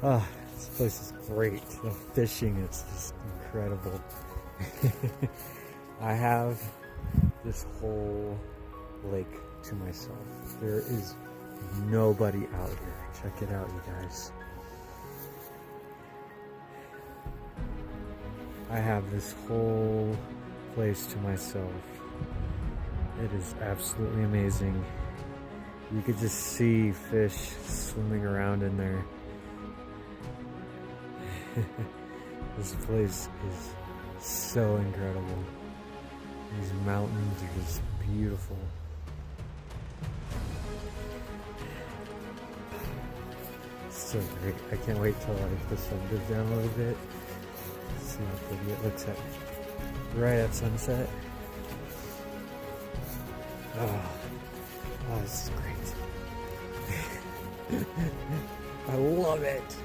Oh, this place is great. The fishing, it's just incredible. I have this whole lake to myself. There is nobody out here. Check it out, you guys. I have this whole place to myself. It is absolutely amazing. You could just see fish swimming around in there. This place is so incredible. These mountains are just beautiful. It's so great. I can't wait till the sun goes down a little bit. See how pretty it looks right at sunset. Oh, this is great. I love it.